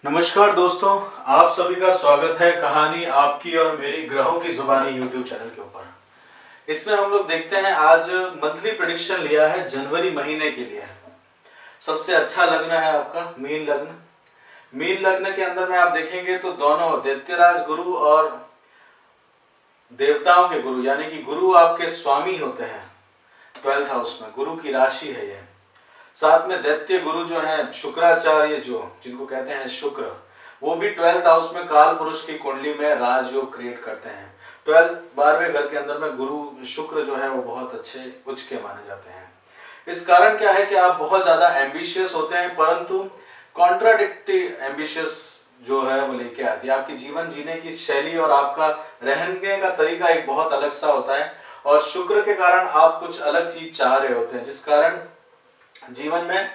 नमस्कार दोस्तों, आप सभी का स्वागत है कहानी आपकी और मेरी ग्रहों की जुबानी यूट्यूब चैनल के ऊपर। इसमें हम लोग देखते हैं आज मंथली प्रेडिक्शन लिया है जनवरी महीने के लिए। सबसे अच्छा लग्न है आपका मीन लग्न। मीन लग्न के अंदर में आप देखेंगे तो दोनों दैत्यराज गुरु और देवताओं के गुरु यानी कि गुरु आपके स्वामी होते हैं 12th हाउस में, गुरु की राशि है ये। साथ में दैत्य गुरु जो है शुक्राचार्य, जो जिनको कहते हैं शुक्र, वो भी 12th हाउस में काल पुरुष की कुंडली में राजयोग क्रिएट करते हैं। 12वें घर के अंदर में गुरु शुक्र जो है वो बहुत अच्छे उच्च के माने जाते हैं। इस कारण क्या है कि आप बहुत ज्यादा एम्बिशियस होते हैं, परंतु कॉन्ट्राडिक्टी एम्बिशियस जो है वो लेके आती है। आपकी जीवन जीने की शैली और आपका रहने का तरीका एक बहुत अलग सा होता है, और शुक्र के कारण आप कुछ अलग चीज चाह रहे होते हैं, जिस कारण जीवन में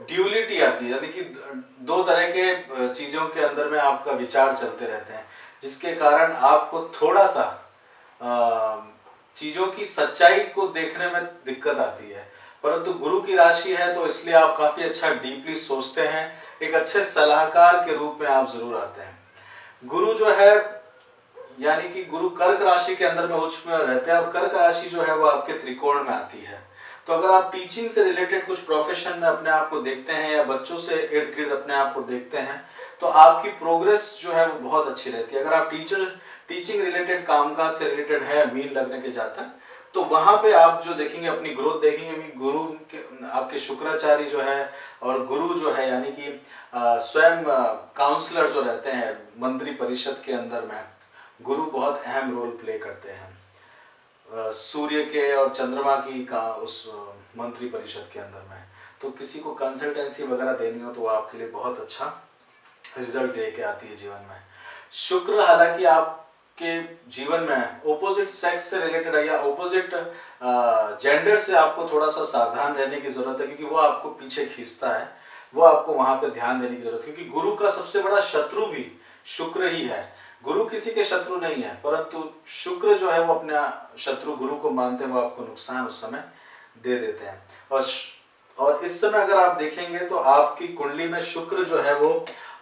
ड्यूलिटी आती है, यानी कि दो तरह के चीजों के अंदर में आपका विचार चलते रहते हैं, जिसके कारण आपको थोड़ा सा चीजों की सच्चाई को देखने में दिक्कत आती है। परंतु गुरु की राशि है तो इसलिए आप काफी अच्छा डीपली सोचते हैं, एक अच्छे सलाहकार के रूप में आप जरूर आते हैं। गुरु जो है यानी कि गुरु कर्क राशि के अंदर में उच्च में रहते हैं, और कर्क राशि जो है वो आपके त्रिकोण में आती है। तो अगर आप टीचिंग से रिलेटेड कुछ प्रोफेशन में अपने आप को देखते हैं या बच्चों से इर्द गिर्द अपने आप को देखते हैं, तो आपकी प्रोग्रेस जो है वो बहुत अच्छी रहती है। अगर आप टीचिंग रिलेटेड कामकाज से रिलेटेड है मीन लगने के जातक, तो वहां पे आप जो देखेंगे अपनी ग्रोथ देखेंगे कि गुरु के आपके शुक्राचार्य जो है और गुरु जो है यानी कि स्वयं काउंसलर जो रहते हैं मंत्री परिषद के अंदर में, गुरु बहुत अहम रोल प्ले करते हैं सूर्य के और चंद्रमा की का उस मंत्री परिषद के अंदर में। तो किसी को कंसल्टेंसी वगैरह देनी हो तो वो आपके लिए बहुत अच्छा रिजल्ट लेके आती है जीवन में। शुक्र हालांकि आपके जीवन में ओपोजिट सेक्स से रिलेटेड है या ओपोजिट जेंडर से आपको थोड़ा सा सावधान रहने की जरूरत है, क्योंकि वो आपको पीछे खींचता है, वो आपको वहां पे ध्यान देने की जरूरत है, क्योंकि गुरु का सबसे बड़ा शत्रु भी शुक्र ही है। गुरु किसी के शत्रु नहीं है, परंतु शुक्र जो है वो अपने शत्रु गुरु को मानते हैं, वो आपको नुकसान उस समय दे देते हैं। और इस समय अगर आप देखेंगे तो आपकी कुंडली में शुक्र जो है वो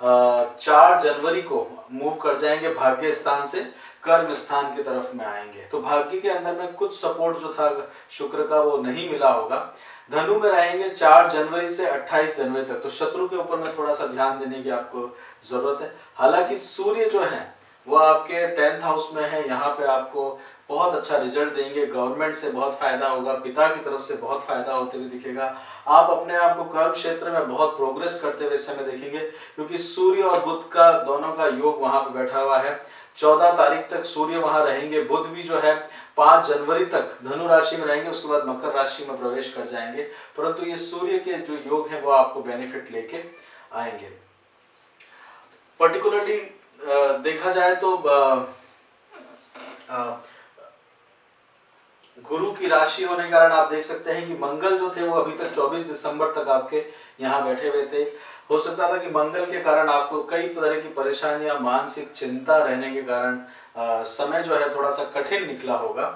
4 जनवरी को मूव कर जाएंगे भाग्य स्थान से कर्म स्थान की तरफ में आएंगे। तो भाग्य के अंदर में कुछ सपोर्ट जो था शुक्र का वो नहीं मिला होगा। धनु में रहेंगे 4 जनवरी से 28 जनवरी तक, तो शत्रु के ऊपर में थोड़ा सा ध्यान देने की आपको जरूरत है। हालांकि सूर्य जो है वो आपके 10th हाउस में है, यहाँ पे आपको बहुत अच्छा रिजल्ट देंगे, गवर्नमेंट से बहुत फायदा होगा, पिता की तरफ से बहुत फायदा होते हुए दिखेगा। आप अपने आप को कर्म क्षेत्र में बहुत प्रोग्रेस करते हुए इस समय देखेंगे, क्योंकि सूर्य और बुध का दोनों का योग वहां पे बैठा हुआ है। 14 तारीख तक सूर्य वहां रहेंगे, बुध भी जो है 5 जनवरी तक धनु राशि में रहेंगे, उसके बाद मकर राशि में प्रवेश कर जाएंगे। परंतु ये सूर्य के जो योग है वो आपको बेनिफिट लेके आएंगे। पर्टिकुलरली देखा जाए तो गुरु की राशि होने के कारण आप देख सकते हैं कि मंगल जो थे वो अभी तक 24 दिसंबर तक आपके यहाँ बैठे हुए थे। हो सकता था कि मंगल के कारण आपको कई तरह की परेशानियां, मानसिक चिंता रहने के कारण समय जो है थोड़ा सा कठिन निकला होगा।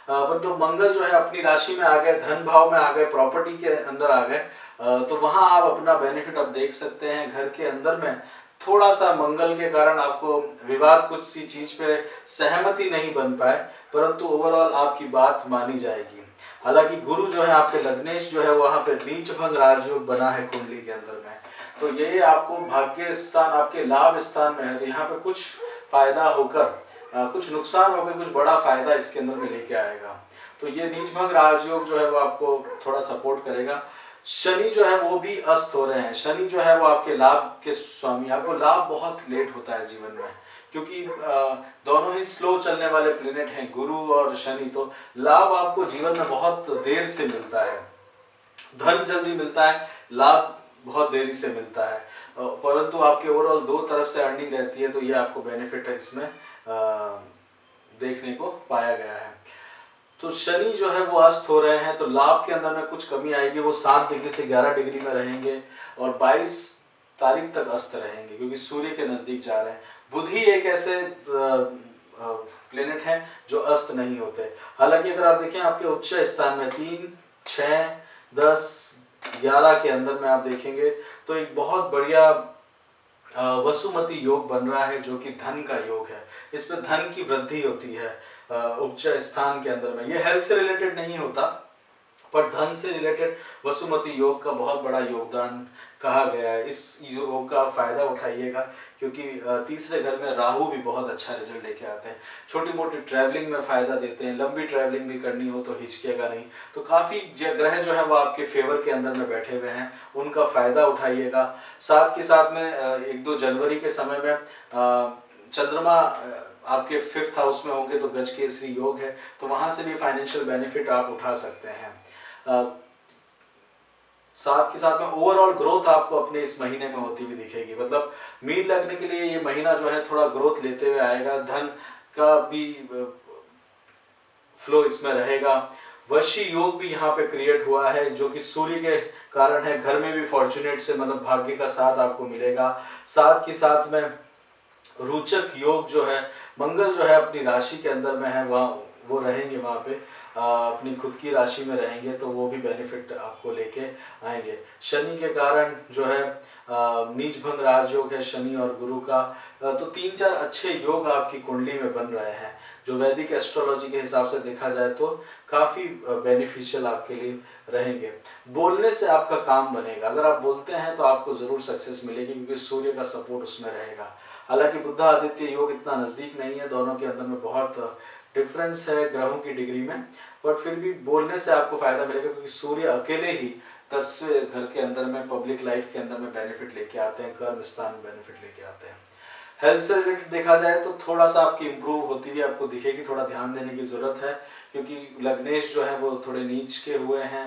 परंतु तो मंगल जो है अपनी राशि में आ गए, धन भाव में आ गए, प्रॉपर्टी के अंदर आ गए, तो वहां आप अपना बेनिफिट अब देख सकते हैं। घर के अंदर में थोड़ा सा मंगल के कारण आपको विवाद, कुछ सी चीज पे सहमति नहीं बन पाए, परंतु ओवरऑल आपकी बात मानी जाएगी। हालांकि गुरु जो है आपके लग्नेश जो है वहां पे नीच भंग राजयोग बना है कुंडली के अंदर में, तो ये आपको भाग्य स्थान आपके लाभ स्थान में है, तो यहाँ पे कुछ फायदा होकर कुछ नुकसान होकर कुछ बड़ा फायदा इसके अंदर में लेके आएगा। तो ये नीच भंग राजयोग जो है वो आपको थोड़ा सपोर्ट करेगा। शनि जो है वो भी अस्त हो रहे हैं। शनि जो है वो आपके लाभ के स्वामी, आपको लाभ बहुत लेट होता है जीवन में, क्योंकि दोनों ही स्लो चलने वाले प्लेनेट हैं गुरु और शनि, तो लाभ आपको जीवन में बहुत देर से मिलता है। धन जल्दी मिलता है, लाभ बहुत देरी से मिलता है, परंतु आपके ओवरऑल दो तरफ से अर्निंग रहती है, तो ये आपको बेनिफिट है इसमें देखने को पाया गया है। तो शनि जो है वो अस्त हो रहे हैं, तो लाभ के अंदर में कुछ कमी आएगी। वो 7 डिग्री से 11 डिग्री में रहेंगे और 22 तारीख तक अस्त रहेंगे, क्योंकि सूर्य के नजदीक जा रहे हैं। बुध ही एक ऐसे प्लेनेट हैं जो अस्त नहीं होते। हालांकि अगर आप देखें आपके उच्च स्थान में 3, 6, 10, 11 के अंदर में आप देखेंगे तो एक बहुत बढ़िया वसुमती योग बन रहा है जो कि धन का योग है। इसमें धन की वृद्धि होती है उच्च स्थान के अंदर में। ये हेल्थ से रिलेटेड नहीं होता, पर धन से रिलेटेड वसुमती योग का बहुत बड़ा योगदान कहा गया है। इस योग का फायदा उठाइएगा, क्योंकि तीसरे घर में राहु भी बहुत अच्छा रिजल्ट लेके आते हैं। छोटी मोटी ट्रैवलिंग में फायदा देते हैं, लंबी ट्रैवलिंग भी करनी हो तो हिचकेगा नहीं। तो काफी ग्रह जो है वो आपके फेवर के अंदर में बैठे हुए हैं, उनका फायदा उठाइएगा। साथ के साथ में 1-2 जनवरी के समय में चंद्रमा आपके 5th हाउस में होंगे तो गज केसरी योग है, तो वहां से भी फाइनेंशियल बेनिफिट आप उठा सकते हैं। साथ के साथ में ओवरऑल ग्रोथ आपको अपने इस महीने में होती हुई दिखेगी। मतलब मीन लगने के लिए ये महीना जो है थोड़ा ग्रोथ लेते हुए आएगा, धन का भी फ्लो इसमें रहेगा। वशी योग भी यहाँ पे क्रिएट हुआ है जो कि सूर्य के कारण है। घर में भी फॉर्चुनेट से मतलब भाग्य का साथ आपको मिलेगा। साथ के साथ में रोचक योग जो है, मंगल जो है अपनी राशि के अंदर में है, वहाँ वो रहेंगे, वहाँ पे अपनी खुद की राशि में रहेंगे, तो वो भी बेनिफिट आपको लेके आएंगे। शनि के कारण जो है नीच भंग राजयोग है शनि और गुरु का, तो 3-4 अच्छे योग आपकी कुंडली में बन रहे हैं, जो वैदिक एस्ट्रोलॉजी के हिसाब से देखा जाए तो काफी बेनिफिशियल आपके लिए रहेंगे। बोलने से आपका काम बनेगा। अगर आप बोलते हैं तो आपको जरूर सक्सेस मिलेगी, क्योंकि सूर्य का सपोर्ट उसमें रहेगा। हालांकि बुध आदित्य योग इतना नजदीक नहीं है, दोनों के अंदर में बहुत डिफरेंस है ग्रहों की डिग्री में, बट फिर भी बोलने से आपको फायदा मिलेगा, क्योंकि सूर्य अकेले ही 10वें घर के अंदर में पब्लिक लाइफ के अंदर में बेनिफिट लेके आते हैं, कर्म स्थान में बेनिफिट लेके आते हैं। हेल्थ से रिलेटेड देखा जाए तो थोड़ा सा आपकी इंप्रूव होती हुई आपको दिखेगी, थोड़ा ध्यान देने की जरूरत है, क्योंकि लग्नेश जो है वो थोड़े नीच के हुए हैं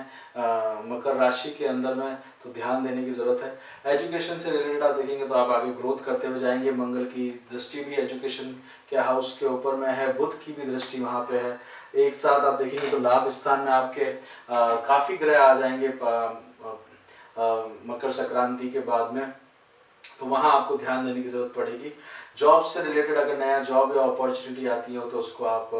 मकर राशि के अंदर में, तो ध्यान देने की जरूरत है। एजुकेशन से रिलेटेड आप देखेंगे तो आप आगे ग्रोथ करते हुए जाएंगे। मंगल की दृष्टि भी एजुकेशन के हाउस के ऊपर में है, बुध की भी दृष्टि वहाँ पे है। एक साथ आप देखेंगे तो लाभ स्थान में आपके काफी ग्रह आ जाएंगे मकर संक्रांति के बाद में, तो वहाँ आपको ध्यान देने की जरूरत पड़ेगी। जॉब से रिलेटेड अगर नया जॉब या अपॉर्चुनिटी आती हो तो उसको आप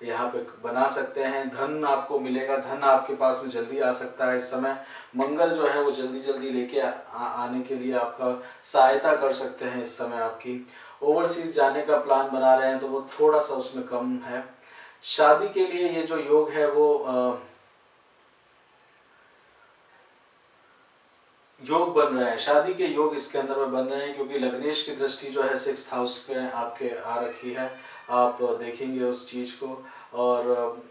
यहाँ पे बना सकते हैं। धन आपको मिलेगा, धन आपके पास में जल्दी आ सकता है। इस समय मंगल जो है वो जल्दी जल्दी लेके आने के लिए आपका सहायता कर सकते हैं। इस समय आपकी ओवरसीज जाने का प्लान बना रहे हैं तो वो थोड़ा सा उसमें कम है। शादी के लिए ये जो योग है वो योग बन रहे हैं, शादी के योग इसके अंदर में बन रहे हैं, क्योंकि लग्नेश की दृष्टि जो है 6th हाउस पे आपके आ रखी है। आप देखेंगे उस चीज को, और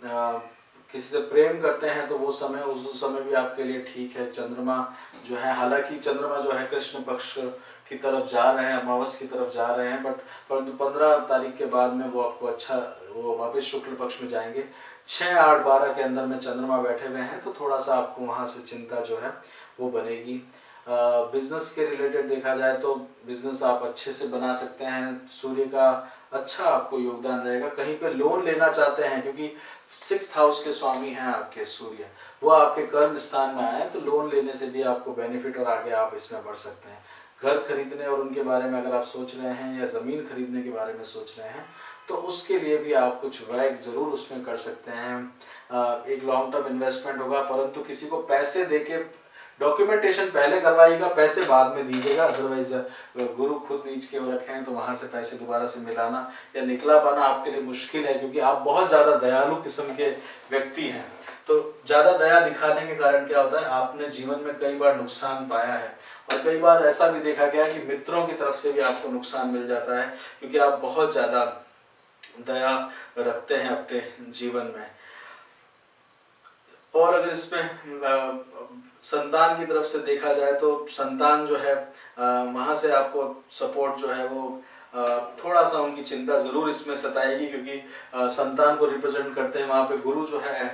किसी से प्रेम करते हैं तो वो समय उस समय भी आपके लिए ठीक है। चंद्रमा जो है, हालांकि चंद्रमा जो है कृष्ण पक्ष की तरफ जा रहे हैं, अमावस की तरफ जा रहे हैं, परंतु 15 तारीख के बाद में वो आपको अच्छा, वो वापस शुक्ल पक्ष में जाएंगे। 6, 8, 12 के अंदर में चंद्रमा बैठे हुए हैं, तो थोड़ा सा आपको वहां से चिंता जो है वो बनेगी। बिजनेस के रिलेटेड देखा जाए तो बिजनेस आप अच्छे से बना सकते हैं। सूर्य का अच्छा आपको योगदान रहेगा। कहीं पे लोन लेना चाहते हैं, क्योंकि 6th हाउस के स्वामी हैं आपके सूर्य, वो आपके कर्म स्थान में आए, तो लोन लेने से भी आपको बेनिफिट और आगे आप इसमें बढ़ सकते हैं। घर खरीदने और उनके बारे में अगर आप सोच रहे हैं, या जमीन खरीदने के बारे में सोच रहे हैं, तो उसके लिए भी आप कुछ व्यय जरूर उसमें कर सकते हैं। एक लॉन्ग टर्म इन्वेस्टमेंट होगा, परंतु किसी को पैसे देके डॉक्यूमेंटेशन पहले करवाइएगा, पैसे बाद में दीजिएगा। अदरवाइज गुरु खुद नीच के हो रखे हैं, तो वहां से पैसे दोबारा से मिलाना या निकला पाना आपके लिए मुश्किल है, क्योंकि आप बहुत ज्यादा दयालु किस्म के व्यक्ति हैं। तो ज्यादा दया दिखाने के कारण क्या होता है, आपने जीवन में कई बार नुकसान पाया है, और कई बार ऐसा भी देखा गया कि मित्रों की तरफ से भी आपको नुकसान मिल जाता है, क्योंकि आप बहुत ज्यादा दया रखते हैं अपने जीवन में। और अगर इसमें संतान की तरफ से देखा जाए तो संतान जो है वहां से आपको सपोर्ट जो है वो थोड़ा सा उनकी चिंता जरूर इसमें सताएगी, क्योंकि संतान को रिप्रेजेंट करते हैं वहां पे गुरु जो है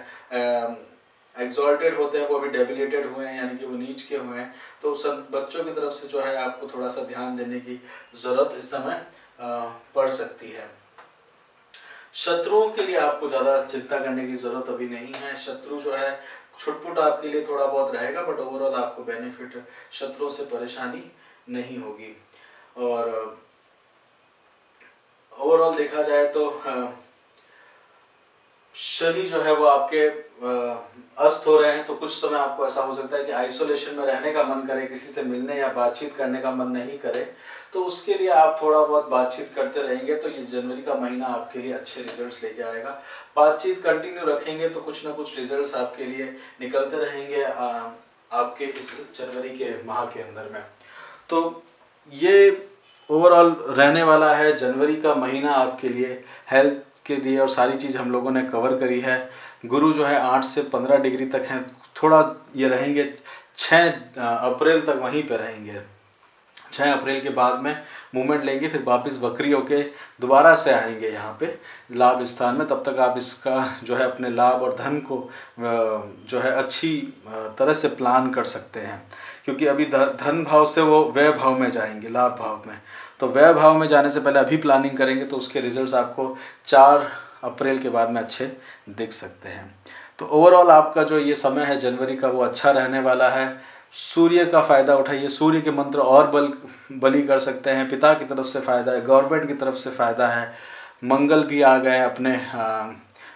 एग्जॉल्टेड होते हैं, वो अभी डेबिलेटेड हुए हैं, यानी कि वो नीच के हुए हैं। तो बच्चों की तरफ से जो है आपको थोड़ा सा ध्यान देने की जरूरत इस समय पड़ सकती है। शत्रुओं के लिए आपको ज्यादा चिंता करने की जरूरत अभी नहीं है। शत्रु जो है छुटपुट आपके लिए थोड़ा बहुत रहेगा, बट ओवरऑल आपको बेनिफिट, शत्रुओं से परेशानी नहीं होगी। और ओवरऑल देखा जाए तो शनि जो है वो आपके अस्त हो रहे हैं, तो कुछ समय आपको ऐसा हो सकता है कि आइसोलेशन में रहने का मन करे, किसी से मिलने या बातचीत करने का मन नहीं करे, तो उसके लिए आप थोड़ा बहुत बातचीत करते रहेंगे तो ये जनवरी का महीना आपके लिए अच्छे रिजल्ट्स लेके आएगा। बातचीत कंटिन्यू रखेंगे तो कुछ ना कुछ रिजल्ट्स आपके लिए निकलते रहेंगे आपके इस जनवरी के माह के अंदर में। तो ये ओवरऑल रहने वाला है जनवरी का महीना आपके लिए, हेल्थ के लिए, और सारी चीज़ हम लोगों ने कवर करी है। गुरु जो है 8 से 15 डिग्री तक हैं, थोड़ा ये रहेंगे 6 अप्रैल तक वहीं पे रहेंगे। 6 अप्रैल के बाद में मूवमेंट लेंगे, फिर वापस वक्री होके दोबारा से आएंगे यहाँ पे लाभ स्थान में। तब तक आप इसका जो है अपने लाभ और धन को जो है अच्छी तरह से प्लान कर सकते हैं, क्योंकि अभी धन भाव से वो व्यय भाव में जाएंगे, लाभ भाव में। तो व्यय भाव में जाने से पहले अभी प्लानिंग करेंगे तो उसके रिजल्ट्स आपको 4 अप्रैल के बाद में अच्छे दिख सकते हैं। तो ओवरऑल आपका जो ये समय है जनवरी का वो अच्छा रहने वाला है। सूर्य का फ़ायदा उठाइए, सूर्य के मंत्र और बली कर सकते हैं, पिता की तरफ से फ़ायदा है, गवर्नमेंट की तरफ से फ़ायदा है, मंगल भी आ गए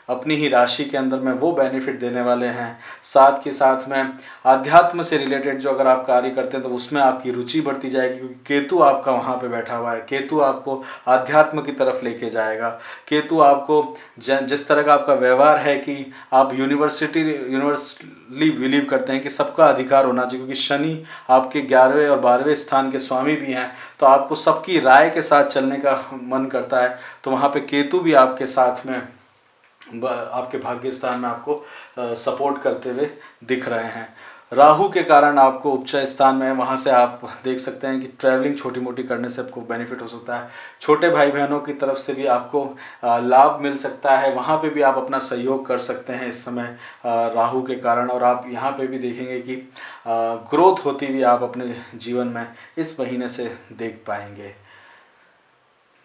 अपनी ही राशि के अंदर में, वो बेनिफिट देने वाले हैं। साथ के साथ में आध्यात्म से रिलेटेड जो अगर आप कार्य करते हैं तो उसमें आपकी रुचि बढ़ती जाएगी, क्योंकि केतु आपका वहाँ पे बैठा हुआ है। केतु आपको आध्यात्म की तरफ लेके जाएगा। केतु आपको जिस तरह का आपका व्यवहार है कि आप यूनिवर्सली बिलीव करते हैं कि सबका अधिकार होना चाहिए, क्योंकि शनि आपके 11वें और 12वें स्थान के स्वामी भी हैं, तो आपको सबकी राय के साथ चलने का मन करता है। तो वहाँ पे केतु भी आपके साथ में आपके भाग्य स्थान में आपको सपोर्ट करते हुए दिख रहे हैं। राहु के कारण आपको उच्च स्थान में, वहाँ से आप देख सकते हैं कि ट्रैवलिंग छोटी मोटी करने से आपको बेनिफिट हो सकता है। छोटे भाई बहनों की तरफ से भी आपको लाभ मिल सकता है, वहाँ पे भी आप अपना सहयोग कर सकते हैं इस समय राहु के कारण। और आप यहाँ पे भी देखेंगे कि ग्रोथ होती हुई आप अपने जीवन में इस महीने से देख पाएंगे।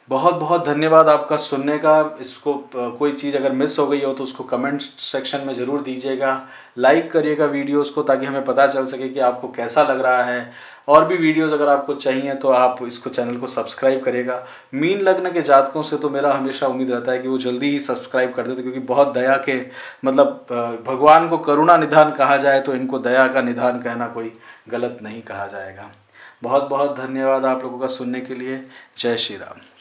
बहुत बहुत धन्यवाद आपका सुनने का। इसको कोई चीज़ अगर मिस हो गई हो तो उसको कमेंट सेक्शन में ज़रूर दीजिएगा, लाइक करिएगा वीडियोस को, ताकि हमें पता चल सके कि आपको कैसा लग रहा है। और भी वीडियोस अगर आपको चाहिए तो आप इसको चैनल को सब्सक्राइब करिएगा। मीन लग्न के जातकों से तो मेरा हमेशा उम्मीद रहता है कि वो जल्दी ही सब्सक्राइब कर देते, क्योंकि बहुत दया के मतलब भगवान को करुणा निधान कहा जाए तो इनको दया का निधान कहना कोई गलत नहीं कहा जाएगा। बहुत बहुत धन्यवाद आप लोगों का सुनने के लिए। जय श्री राम।